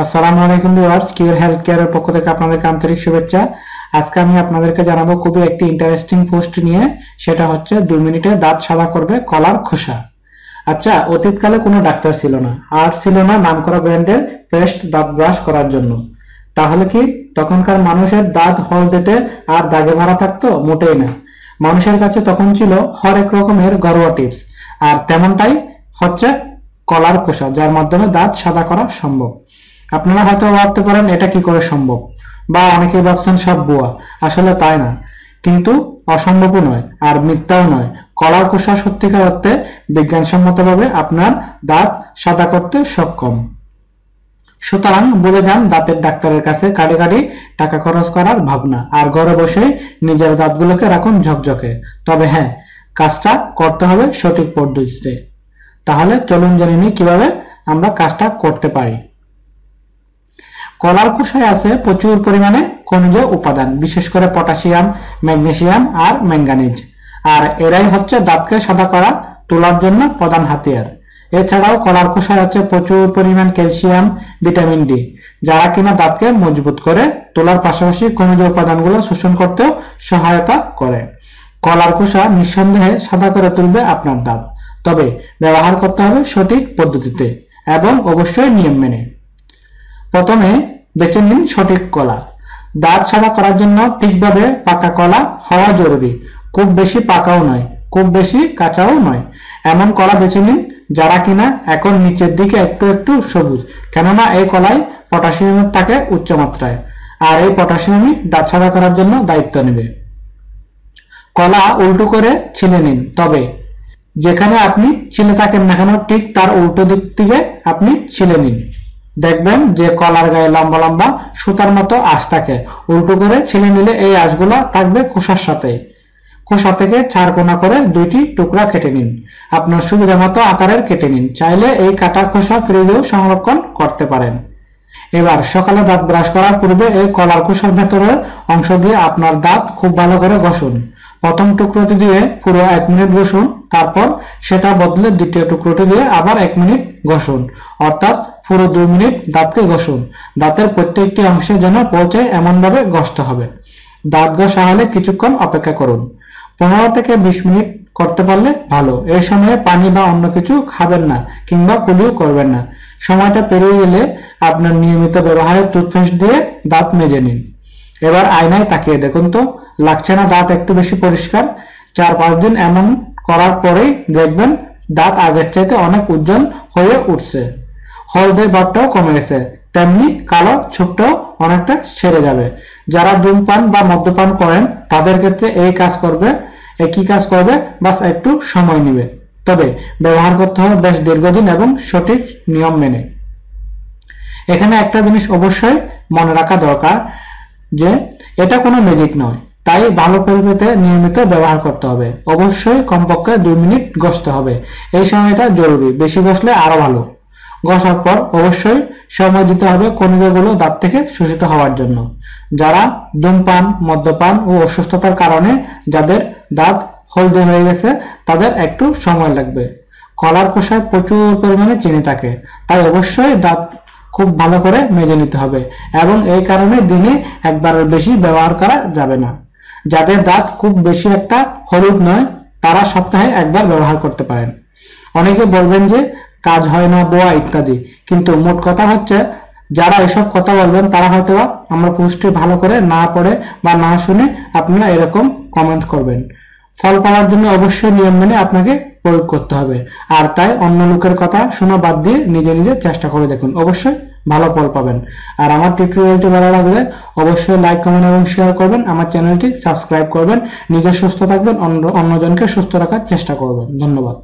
আসসালামু আলাইকুম viewers, কিউর health কেয়ারের পক্ষ থেকে আপনাদেরকে আন্তরিক শুভেচ্ছা। আজকে আমি আপনাদেরকে জানাবো খুবই একটি ইন্টারেস্টিং পোস্ট নিয়ে। সেটা হচ্ছে 2 মিনিটে দাঁত সাদা করবে কলার খোসা। আচ্ছা, অতীতকালে কোনো ডাক্তার ছিল না, আর ছিল না নামকরা ব্র্যান্ডের পেস্ট দাঁত ব্রাশ করার জন্য। তাহলে কি তখনকার মানুষের দাঁত হলদেটে আর দাগে ভরা থাকতো? মোটেই না। মানুষের কাছে তখন ছিল হরেক রকমের ঘরোয়া টিপস, আর তেমনটাই হচ্ছে কলার খোসা, যার মাধ্যমে দাঁত সাদা করা সম্ভব। আপনারা হয়তো ভাবতে পারেন এটা কি করে সম্ভব, বা অনেকে ভাবছেন সব ভুয়া। আসলে তাই না, কিন্তু অসম্ভবও নয় আর মিথ্যাও নয়। কলার খোসা সত্যিকার অর্থে বিজ্ঞানসম্মতভাবে আপনার দাঁত সাদা করতে সক্ষম। সুতরাং বলে যান দাঁতের ডাক্তারের কাছে কাটে কাটি টাকা খরচ করার ভাবনা, আর ঘরে বসে নিজের দাঁতগুলোকে রাখুন ঝকঝকে। তবে হ্যাঁ, কাজটা করতে হবে সঠিক পদ্ধতিতে। তাহলে চলুন জেনে নিই কিভাবে আমরা কাজটা করতে পারি। কলার খোসায় আছে প্রচুর পরিমাণে খনিজ উপাদান, বিশেষ করে পটাশিয়াম, ম্যাগনেসিয়াম আর ম্যাঙ্গানিজ। আর এরাই হচ্ছে দাঁতকে সাদা করা তোলার জন্য প্রধান হাতিয়ার। এছাড়াও কলার খোসায় আছে প্রচুর পরিমাণ ক্যালসিয়াম, ভিটামিন ডি, যারা কিনা দাঁতকে মজবুত করে তোলার পাশাপাশি খনিজ উপাদানগুলো শোষণ করতেও সহায়তা করে। কলার খোসা নিঃসন্দেহে সাদা করে তুলবে আপনার দাঁত, তবে ব্যবহার করতে হবে সঠিক পদ্ধতিতে এবং অবশ্যই নিয়ম মেনে। প্রথমে বেছে নিন সঠিক কলা। দাঁত সাদা করার জন্য ঠিকভাবে পাকা কলা হওয়া জরুরি। খুব বেশি পাকাও নয়, খুব বেশি কাঁচাও নয়। এমন কলা বেছে নিন যারা কিনা এখন নিচের দিকে একটু একটু সবুজ, কেননা এই কলায় পটাশিয়াম থাকে উচ্চ মাত্রায়, আর এই পটাশিয়ামই দাঁত সাদা করার জন্য দায়িত্ব নেবে। কলা উল্টো করে ছিলে নিন, তবে যেখানে আপনি ছিলে থাকেন না কেন ঠিক তার উল্টো দিক থেকে আপনি ছিলে নিন। দেখবেন যে কলার গায়ে লম্বা লম্বা সুতার মতো আঁশ থাকে। উল্টো করে ছিলে নিলে এই আঁশগুলো থাকবে খোসার সাথে। খোসা থেকে 4 কোনা করে 2টি টুকরা কেটে নিন। আপনার সুবিধা মতো আকারের কেটে নিন। চাইলে এই কাটা খোসা ফ্রিজেও সংরক্ষণ করতে পারেন। এবার সকালে দাঁত ব্রাশ করার পূর্বে এই কলার খোসার ভেতরের অংশ দিয়ে আপনার দাঁত খুব ভালো করে ঘষুন। প্রথম টুকরোটি দিয়ে পুরো 1 মিনিট ঘষুন, তারপর সেটা বদলে দ্বিতীয় টুকরোটি দিয়ে আবার 1 মিনিট ঘষুন, অর্থাৎ পুরো 2 মিনিট দাঁতকে ঘষুন। দাঁতের প্রত্যেকটি অংশে যেন পৌঁছায় এমনভাবে ঘষতে হবে। দাঁত ঘষা হলে কিছুক্ষণ অপেক্ষা করুন। 15 থেকে 20 মিনিট করতে পারলে ভালো। এই সময়ে পানি বা অন্য কিছু খাবেন না কিংবা কুলিও করবেন না। সময়টা পেরিয়ে গেলে আপনার নিয়মিত ব্যবহারের টুথপেস্ট দিয়ে দাঁত মেজে নিন। এবার আয়নায় তাকিয়ে দেখুন তো লাগছে না দাঁত একটু বেশি পরিষ্কার? 4-5 দিন এমন করার পরেই দেখবেন দাঁত আগের চাইতে অনেক উজ্জ্বল হয়ে উঠছে। হলদে ভাবটাও কমে গেছে, তেমনি কালো ছোপটাও অনেকটা সেরে যাবে। যারা ধূমপান বা মদ্যপান করেন তাদের ক্ষেত্রে একই কাজ করবে, বাস একটু সময় নেবে। তবে ব্যবহার করতে হবে বেশ দীর্ঘদিন এবং সঠিক নিয়ম মেনে। এখানে একটা জিনিস অবশ্যই মনে রাখা দরকার যে এটা কোনো ম্যাজিক নয়, তাই ভালো ফল পেতে নিয়মিত ব্যবহার করতে হবে। অবশ্যই কমপক্ষে 2 মিনিট ঘষতে হবে। এই সময়টা জরুরি, বেশি ঘষলে আরো ভালো। ঘষার পর অবশ্যই সময় দিতে হবে খনিজগুলো দাঁত থেকে শোষিত হওয়ার জন্য। যারা ধূমপান, মদ্যপান ও অসুস্থতার কারণে যাদের দাঁত হলদে হয়ে গেছে তাদের একটু সময় লাগবে। কলার খোসায় প্রচুর পরিমাণে চিনি থাকে, তাই অবশ্যই দাঁত খুব ভালো করে মেজে নিতে হবে এবং এই কারণে দিনে একবারের বেশি ব্যবহার করা যাবে না। যাদের দাঁত খুব বেশি একটা হলুদ নয় তারা সপ্তাহে একবার ব্যবহার করতে পারেন। অনেকে বলবেন যে কাজ হয় না বোয়া ইত্যাদি, কিন্তু মোট কথা হচ্ছে যারা এসব কথা বলবেন তারা হয়তো আমার পোস্টটি ভালো করে না পড়ে বা না শুনে আপনারা এরকম কমেন্ট করবেন। ফল পাওয়ার জন্য অবশ্যই নিয়ম মেনে আপনাকে প্রয়োগ করতে হবে, আর তাই অন্য লোকের কথা শোনা বাদ দিয়ে নিজে নিজে চেষ্টা করে দেখুন, অবশ্যই ভালো ফল পাবেন। আর আমার টিউটোরিয়ালটি ভালো লাগলে অবশ্যই লাইক, কমেন্ট এবং শেয়ার করবেন। আমার চ্যানেলটি সাবস্ক্রাইব করবেন। নিজে সুস্থ থাকবেন, অন্যজনকে সুস্থ রাখার চেষ্টা করবেন। ধন্যবাদ।